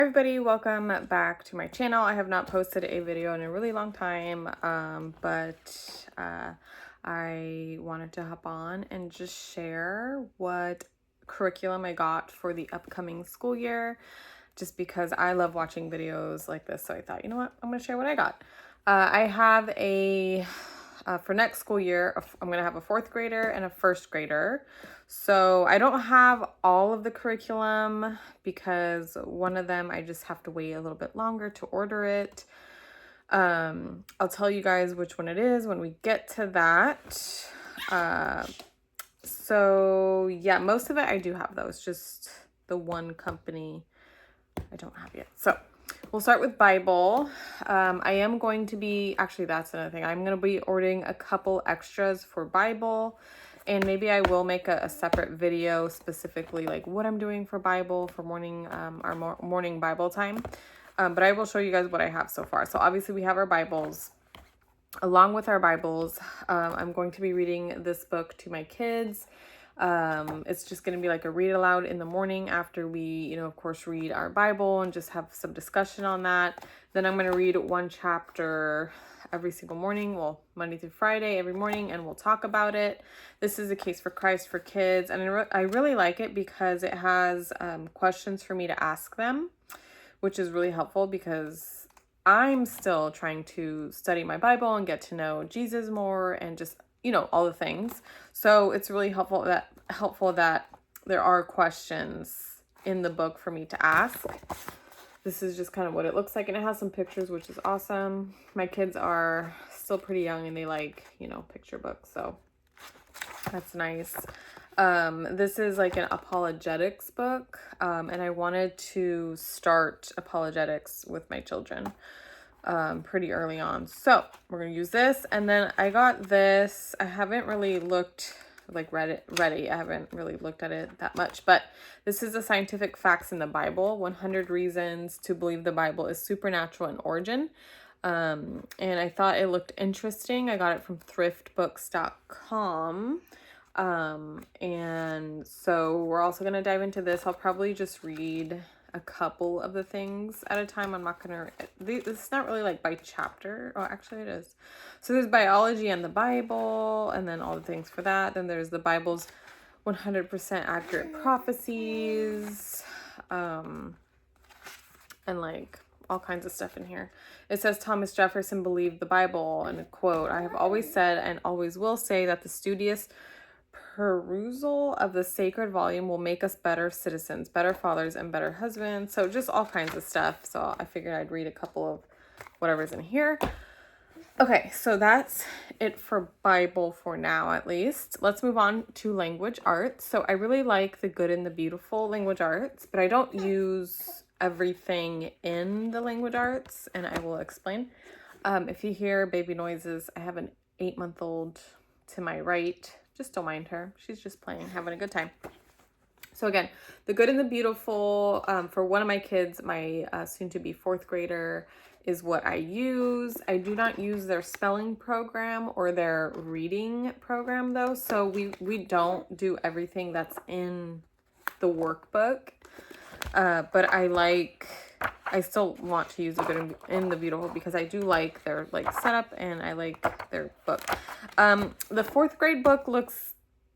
Everybody, welcome back to my channel. I have not posted a video in a really long time, but I wanted to hop on and just share what curriculum I got for the upcoming school year, just because I love watching videos like this. So I thought, you know what, I'm going to share what I got. I have for next school year, I'm going to have a 4th grader and a 1st grader. So I don't have all of the curriculum because one of them I just have to wait a little bit longer to order it. I'll tell you guys which one it is when we get to that. So yeah, most of it I do have though. It's just the one company I don't have yet. So we'll start with Bible. I am going to be, actually that's another thing. I'm going to be ordering a couple extras for Bible. And maybe I will make a separate video specifically like what I'm doing for Bible for morning, our morning Bible time. But I will show you guys what I have so far. So obviously we have our Bibles. Along with our Bibles, I'm going to be reading this book to my kids. It's just going to be like a read aloud in the morning after we, of course, read our Bible and just have some discussion on that. Then I'm going to read one chapter every single morning, well, Monday through Friday, every morning, and we'll talk about it. This is a Case for Christ for kids, and I really like it because it has questions for me to ask them, which is really helpful because I'm still trying to study my Bible and get to know Jesus more and just, all the things. So it's really helpful that there are questions in the book for me to ask. This is just kind of what it looks like, and it has some pictures, which is awesome. My kids are still pretty young and they like, picture books, so that's nice. This is like an apologetics book, and I wanted to start apologetics with my children pretty early on. So we're going to use this, and then I got this. I haven't really read it. I haven't really looked at it that much, but this is the Scientific Facts in the Bible, 100 Reasons to Believe the Bible is Supernatural in Origin. And I thought it looked interesting. I got it from thriftbooks.com. And so we're also going to dive into this. I'll probably just read a couple of the things at a time. I'm not going to, this is not really like by chapter. Oh, actually it is. So there's biology and the Bible, and then all the things for that. Then there's the Bible's 100% accurate prophecies, and like all kinds of stuff in here. It says Thomas Jefferson believed the Bible, and a quote, "I have always said and always will say that the studious perusal of the sacred volume will make us better citizens, better fathers, and better husbands." So just all kinds of stuff. So I figured I'd read a couple of whatever's in here. Okay, so that's it for Bible for now, at least. Let's move on to language arts. So I really like the Good and the Beautiful language arts, but I don't use everything in the language arts, and I will explain. If you hear baby noises, I have an 8-month-old to my right. Just don't mind her. She's just playing, having a good time. So again, the Good and the Beautiful, for one of my kids, my soon-to-be 4th grader, is what I use. I do not use their spelling program or their reading program though. So we don't do everything that's in the workbook. But I still want to use the Good and the Beautiful because I do like their setup, and I like their book. The 4th grade book looks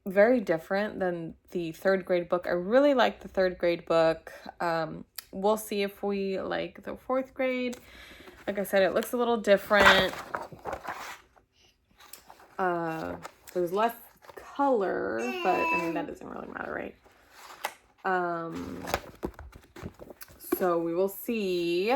very different than the 3rd grade book. I really like the 3rd grade book. We'll see if we like the 4th grade. Like I said, it looks a little different. There's less color, but I mean, that doesn't really matter, right? So we will see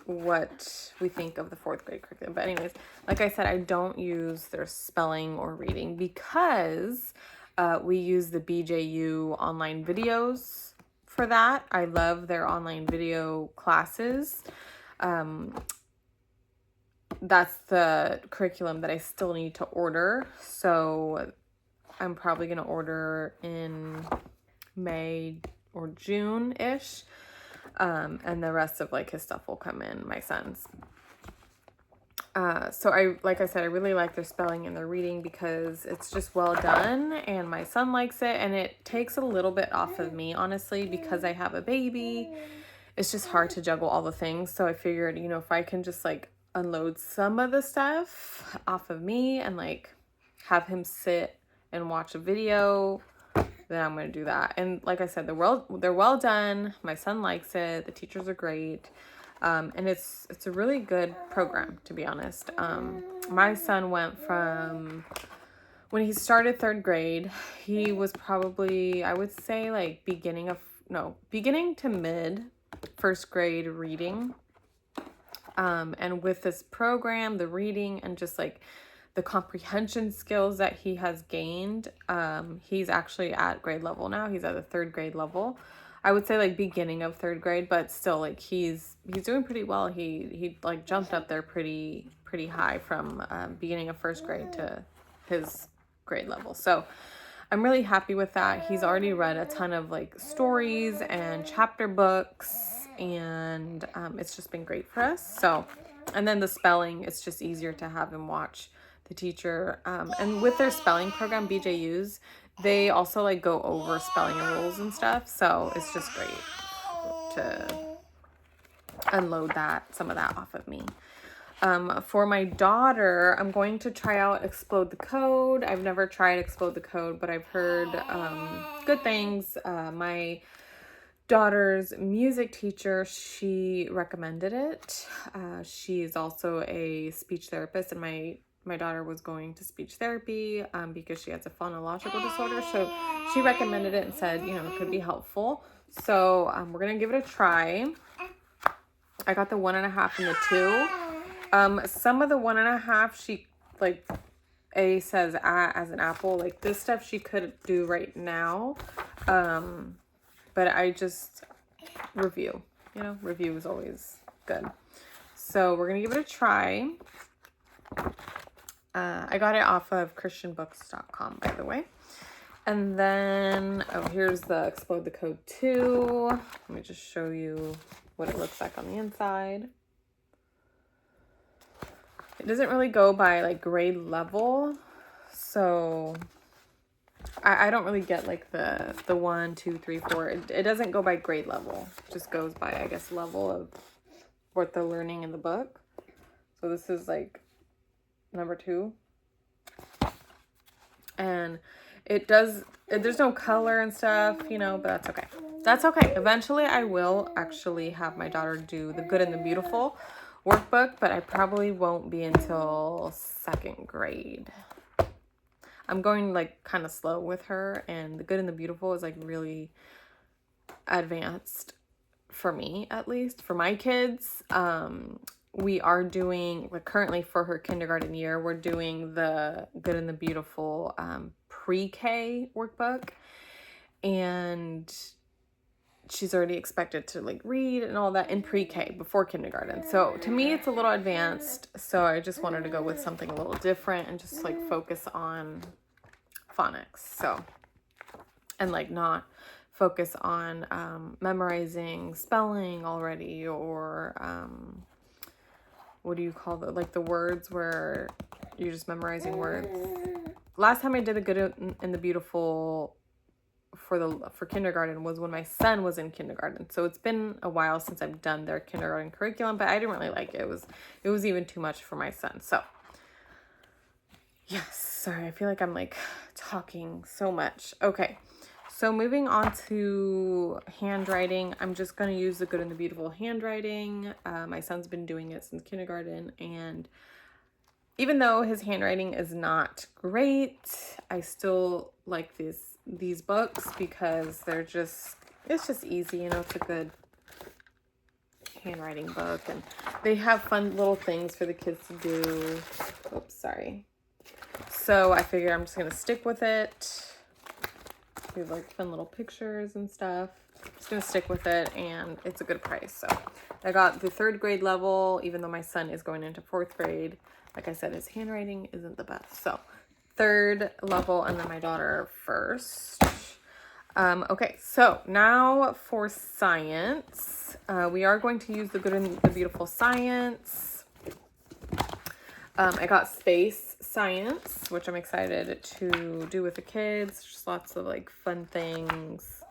what we think of the 4th grade curriculum. But anyways, like I said, I don't use their spelling or reading because we use the BJU online videos for that. I love their online video classes. That's the curriculum that I still need to order. So I'm probably going to order in May or June-ish. And the rest of his stuff will come in, my son's. So like I said, I really like their spelling and their reading because it's just well done, and my son likes it, and it takes a little bit off of me, honestly, because I have a baby it's just hard to juggle all the things. So I figured, you know, if I can just like unload some of the stuff off of me and like have him sit and watch a video, then I'm going to do that. And like I said, they're well done. My son likes it. The teachers are great. And it's a really good program, to be honest. My son went from, when he started 3rd grade, he was probably, I would say like beginning to mid 1st grade reading. And with this program, the reading and just like the comprehension skills that he has gained, he's actually at grade level now. He's at the 3rd grade level. I would say like beginning of 3rd grade, but still like he's doing pretty well. He like jumped up there pretty high from beginning of 1st grade to his grade level. So I'm really happy with that. He's already read a ton of like stories and chapter books, and it's just been great for us. So, and then the spelling, it's just easier to have him watch the teacher. And with their spelling program, BJUs, they also like go over spelling rules and stuff. So it's just great to unload some of that off of me. For my daughter, I'm going to try out Explode the Code. I've never tried Explode the Code, but I've heard good things. My daughter's music teacher, she recommended it. She's also a speech therapist, and my daughter was going to speech therapy because she has a phonological disorder. So she recommended it and said, you know, it could be helpful. So we're going to give it a try. I got the 1.5 and the 2. Some of the 1.5, she like, A says as an apple, like this stuff she could do right now. But I just review, you know, review is always good. So we're going to give it a try. I got it off of christianbooks.com, by the way. And then, here's the Explode the Code 2. Let me just show you what it looks like on the inside. It doesn't really go by like grade level. So I don't really get like the 1, 2, 3, 4. It doesn't go by grade level. It just goes by, I guess, level of what they're learning in the book. So this is like number 2. And there's no color and stuff, you know, but that's okay. That's okay. Eventually I will actually have my daughter do The Good and the Beautiful workbook, but I probably won't be until 2nd grade. I'm going like kind of slow with her, and The Good and the Beautiful is like really advanced for me, at least for my kids. We are doing, like, currently for her kindergarten year, we're doing The Good and the Beautiful pre-K workbook, and she's already expected to like read and all that in pre-K before kindergarten. So to me, it's a little advanced. So I just wanted to go with something a little different and just like focus on phonics. So, and like not focus on memorizing spelling already, or what do you call the words where you're just memorizing words. Last time I did The Good and the Beautiful for kindergarten was when my son was in kindergarten. So it's been a while since I've done their kindergarten curriculum, but I didn't really like it. It was even too much for my son. So yes, sorry, I feel like I'm like talking so much. Okay, so moving on to handwriting, I'm just going to use The Good and the Beautiful handwriting. My son's been doing it since kindergarten, and even though his handwriting is not great, I still like these books because it's just easy, you know. It's a good handwriting book, and they have fun little things for the kids to do. Oops, sorry. So I figured I'm just gonna stick with it. We have like fun little pictures and stuff. Just gonna stick with it, and it's a good price. So I got the 3rd grade level, even though my son is going into 4th grade. Like I said, his handwriting isn't the best. So 3rd level, and then my daughter 1st. Okay, so now for science. We are going to use The Good and the Beautiful Science. I got space science, which I'm excited to do with the kids. Just lots of like fun things.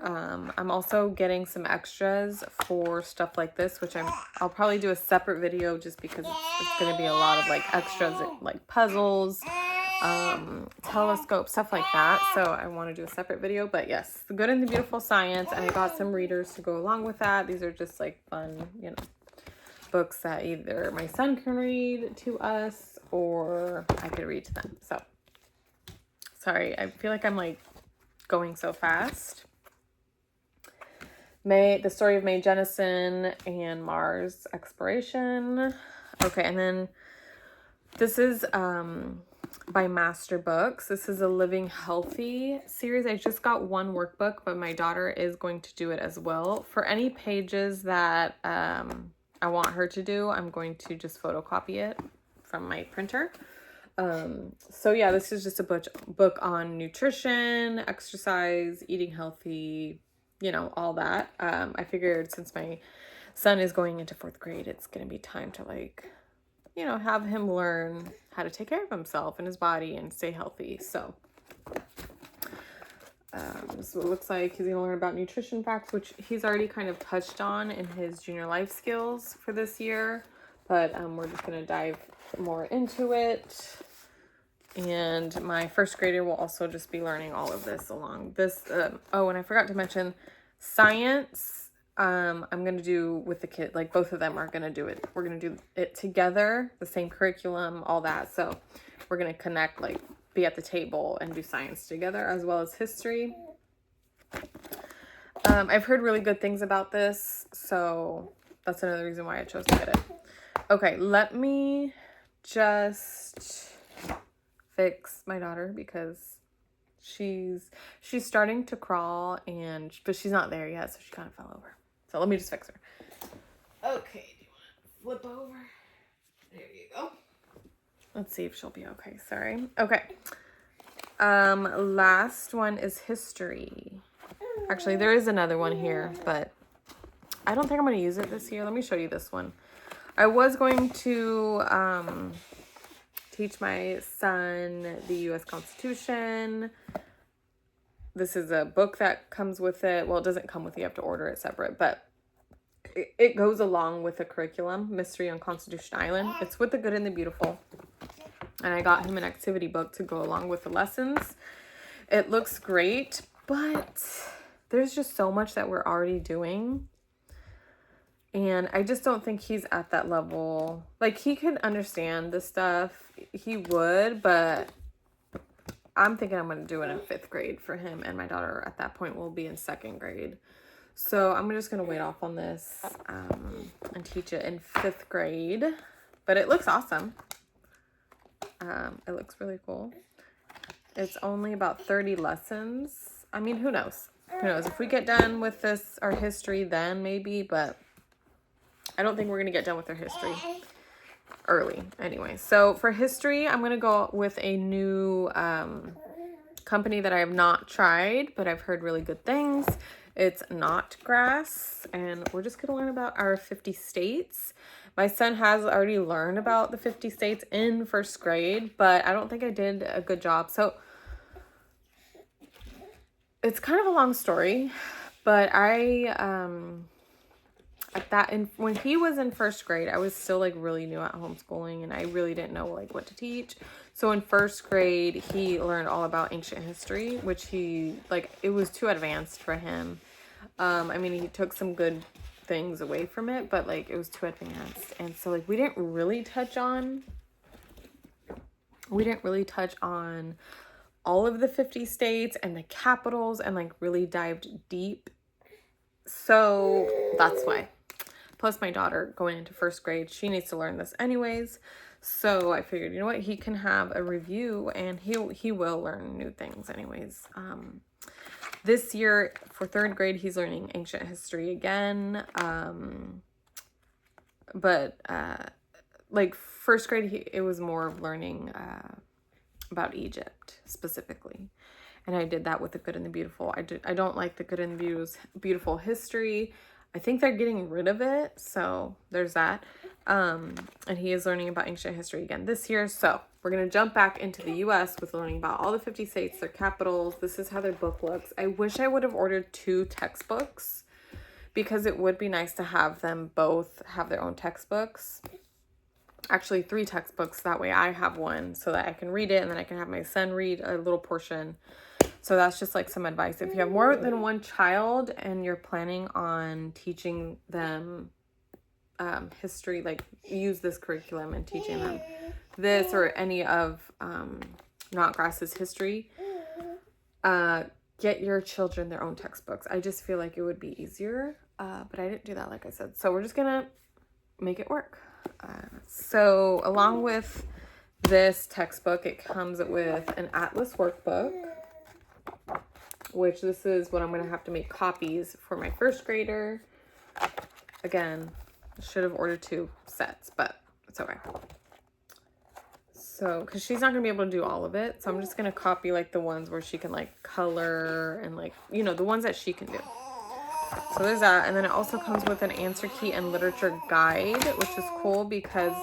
I'm also getting some extras for stuff like this, which I'll probably do a separate video just because it's going to be a lot of like extras, like puzzles, telescope, stuff like that. So I want to do a separate video, but yes, The Good and the Beautiful Science. And I got some readers to go along with that. These are just like fun, you know, books that either my son can read to us or I could read to them. So sorry, I feel like I'm like going so fast. The Story of Mae Jemison and Mars Exploration. Okay, and then this is by Master Books. This is a Living Healthy series. I just got one workbook, but my daughter is going to do it as well. For any pages that I want her to do, I'm going to just photocopy it from my printer. So yeah, this is just a book on nutrition, exercise, eating healthy, you know, all that. I figured since my son is going into 4th grade, it's going to be time to like, you know, have him learn how to take care of himself and his body and stay healthy. So, so it looks like he's going to learn about nutrition facts, which he's already kind of touched on in his junior life skills for this year, but we're just going to dive more into it. And my 1st grader will also just be learning all of this along this. Oh, and I forgot to mention science. I'm going to do with the kid, like both of them are going to do it. We're going to do it together, the same curriculum, all that. So we're going to connect, like be at the table and do science together as well as history. I've heard really good things about this. So that's another reason why I chose to get it. Okay, let me just fix my daughter because she's starting to crawl but she's not there yet, so she kind of fell over. So let me just fix her. Okay, do you want to flip over? There you go. Let's see if she'll be okay. Sorry. Okay. Last one is history. Actually, there is another one here, but I don't think I'm going to use it this year. Let me show you this one. I was going to teach my son the U.S. Constitution. This is a book that comes with it. Well, it doesn't come with it. You have to order it separate, but it goes along with the curriculum, Mystery on Constitution Island. It's with The Good and the Beautiful. And I got him an activity book to go along with the lessons. It looks great, but there's just so much that we're already doing. And I just don't think he's at that level. Like, he could understand the stuff. He would, but I'm thinking I'm going to do it in 5th grade for him. And my daughter at that point will be in 2nd grade. So I'm just going to wait off on this and teach it in 5th grade. But it looks awesome. It looks really cool. It's only about 30 lessons. I mean, who knows? Who knows? If we get done with this, our history, then maybe, but I don't think we're going to get done with our history early anyway. So for history, I'm going to go with a new company that I have not tried, but I've heard really good things. It's Knotgrass, and we're just going to learn about our 50 states. My son has already learned about the 50 states in 1st grade, but I don't think I did a good job. So it's kind of a long story, but when he was in 1st grade, I was still like really new at homeschooling and I really didn't know like what to teach. So in 1st grade, he learned all about ancient history, which it was too advanced for him. I mean, he took some good things away from it, but like it was too advanced. And so like we didn't really touch on all of the 50 states and the capitals and like really dived deep. So that's why. Plus my daughter going into 1st grade, she needs to learn this anyways. So I figured, you know what, he can have a review and he will learn new things anyways. This year for 3rd grade, he's learning ancient history again. But like 1st grade, it was more of learning about Egypt specifically. And I did that with The Good and the Beautiful. I don't like The Good and the Beautiful history. I think they're getting rid of it. So there's that. And he is learning about ancient history again this year. So we're going to jump back into the US with learning about all the 50 states, their capitals. This is how their book looks. I wish I would have ordered 2 textbooks because it would be nice to have them both have their own textbooks. Actually, 3 textbooks. That way I have one so that I can read it and then I can have my son read a little portion. So that's just like some advice. If you have more than one child and you're planning on teaching them history, like use this curriculum and teaching them this or any of Knotgrass's history, get your children their own textbooks. I just feel like it would be easier, but I didn't do that, like I said. So we're just gonna make it work. So along with this textbook, it comes with an Atlas workbook, which this is what I'm going to have to make copies for my first grader. Again, I should have ordered 2 sets, but it's okay. So, because she's not going to be able to do all of it, so I'm just going to copy like the ones where she can like color and like, you know, the ones that she can do. So there's that. And then it also comes with an answer key and literature guide, which is cool because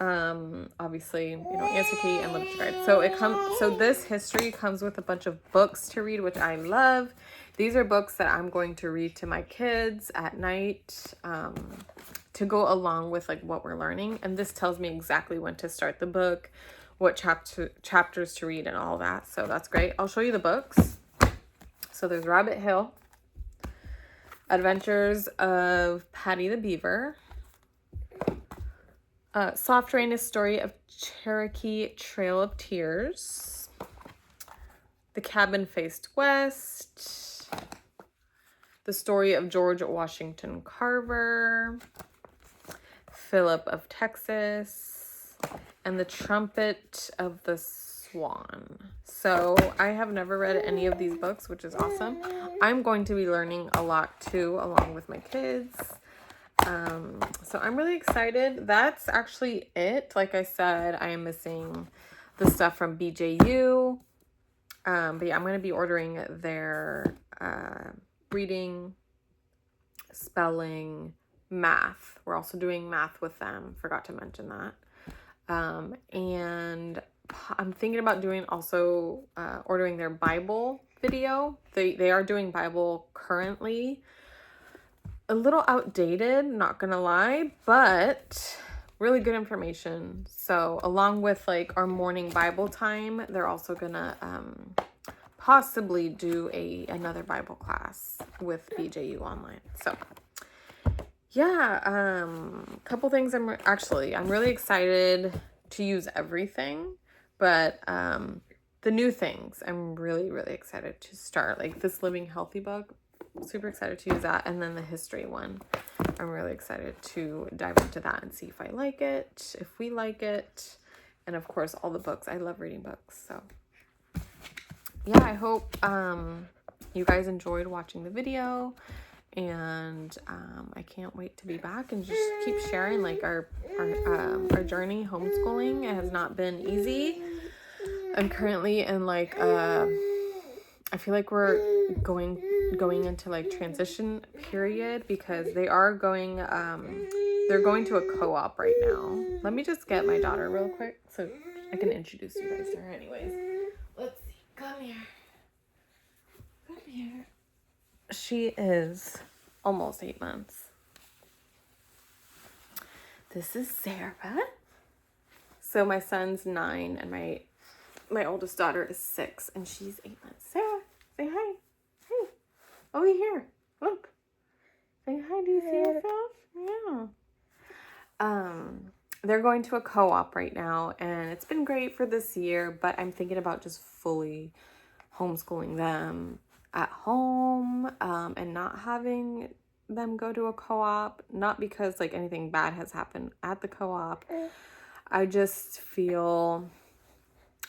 obviously, you know, answer key and literature guide. So this history comes with a bunch of books to read, which I love. These are books that I'm going to read to my kids at night to go along with like what we're learning. And this tells me exactly when to start the book, what chapters to read and all that. So that's great. I'll show you the books. So there's Rabbit Hill, Adventures of Patty the Beaver, Soft Rain, A Story of Cherokee Trail of Tears, The Cabin Faced West, The Story of George Washington Carver, Philip of Texas, and The Trumpet of the Swan. So I have never read any of these books, which is awesome. I'm going to be learning a lot too, along with my kids. So I'm really excited. That's actually it. Like I said, I am missing the stuff from BJU. But yeah, I'm going to be ordering their reading, spelling, math. We're also doing math with them. Forgot to mention that. And I'm thinking about doing also ordering their Bible video. They are doing Bible currently. A little outdated, not gonna lie, but really good information. So along with like our morning Bible time, they're also gonna possibly do another Bible class with BJU online. So yeah, a couple things I'm really excited to use everything, but the new things I'm really, really excited to start, like this Living Healthy book. Super excited to use that, and then the history one. I'm really excited to dive into that and see if I like it, if we like it, and of course all the books. I love reading books. So yeah, I hope you guys enjoyed watching the video, and I can't wait to be back and just keep sharing like our journey homeschooling. It has not been easy. I'm currently in like I feel like we're going into like transition period because they are going they're going to a co-op right now. Let me just get my daughter real quick so I can introduce you guys to her. Anyways, let's see. Come here. She is almost 8 months. This is Sarah. So my son's 9 and my oldest daughter is 6 and she's 8 months. Sarah, say hi. Hey. Over here. Look. Say hi. Do you see yourself? Yeah. They're going to a co-op right now, and it's been great for this year, but I'm thinking about just fully homeschooling them at home, and not having them go to a co-op, not because like anything bad has happened at the co-op. I just feel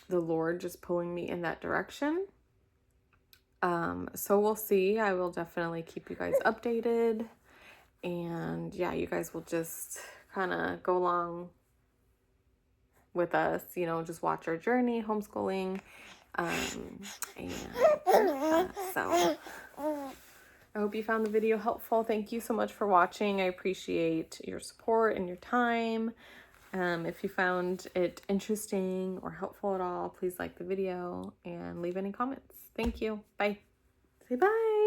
the Lord just pulling me in that direction. So we'll see. I will definitely keep you guys updated, and yeah, you guys will just kind of go along with us, you know, just watch our journey homeschooling. So I hope you found the video helpful. Thank you so much for watching. I appreciate your support and your time. If you found it interesting or helpful at all, please like the video and leave any comments. Thank you. Bye. Say bye.